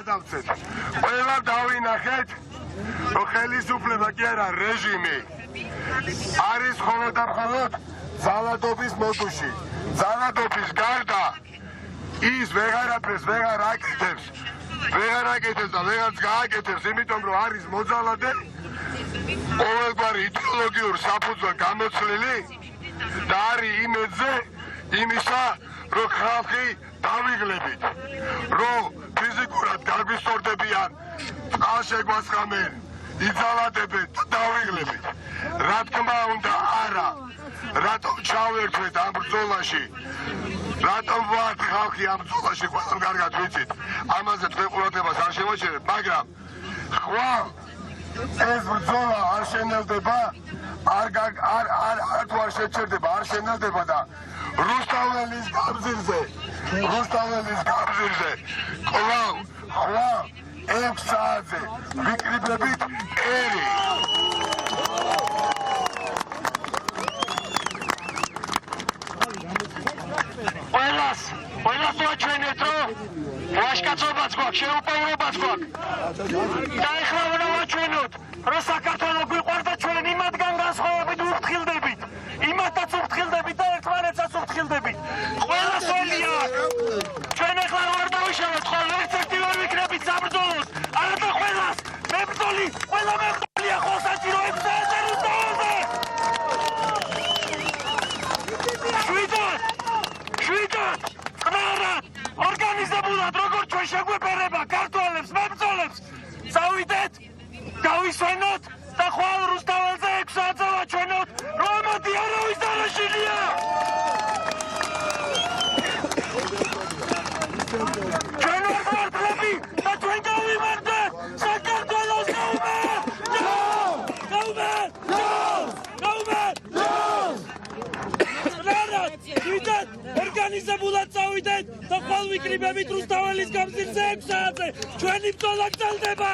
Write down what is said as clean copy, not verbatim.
გადავცეთ. ყველა დავინახეთ, რომ ხელისუფლება კი არა რეჟიმი არის მხოლოდ და მხოლოდ ძალადობის მოდუში. ძალადობის გარდა ის ვეღარაფერს ვეღარ აკეთებს და ვეღარც გააკეთებს, იმიტომ რომ არის მოძალადე, ყოველგვარი იდეოლოგიურ საფუძვლა გამოცლილი და არის იმედზე იმისა, რომ ხალხი დავიღლებით, რომ ფიზიკურად გაგვისწორდებიან, წყალშეგვასხამენ, იძალადებენ და დავიღლებით. რა თქმა უნდა არა, რატომ ჩავერთვეთ ამ ბრძოლაში, რატომ ვართ ხალხი ამ ბრძოლაში, ყველამ კარგად ვიცით, ამაზე თქვენ ყურადღებას არ შევაჩერებთ, მაგრამ ხვალ ეს ბრძოლა არ შენელდება, არ შეჩერდება, არ შენელდება და რუსთაველის გამზირზე კვლავ 6 საათზე ვიკრიბებით ერი. ყველას ვაჩვენეთ, რომ ვაჟკაცობაც გვაქვს, შეუპოვრობაც გვაქვს და ეხლა უნდა ვაჩვენოთ, რომ საქართველო გვიყვარდა, ჩვენ იმათგან განსხვავებით ვუფრთხილდებით, იმათაც ვუფრთხილდებით და ერთმანეთსაც ვუფრთხილდებით. ყველას ველია, ჩვენ ეხლა ვარ დავიშალოთ, ხოლმე ერთ-ერთი ვერ ვიქნებით საბრძოლოს, არა და ყველას მებრძოლი, ყველა მებრძოლია ხო საჭირო 6 საათზე რუსთაველზე. შვიდად, წყნარად, ორგანიზებულად, როგორც ჩვენ შეგვეპერება ქართველებს, მებრძოლებს, წავიდეთ, გავისვენოთ და ხვალ რუსთაველზე 6 საათზე ვაჩვენოთ, რომ ამათი არავის დარაშილია. ჩვენ ვართ მართლები და ჩვენ გავიმარჯვეთ საქართველოს ორგანიზებულად წავიდეთ და ხვალ ვიკრიბებით რუსთაველის გამზირზე 6 საათზე. ჩვენი ბრძოლა გრძელდება.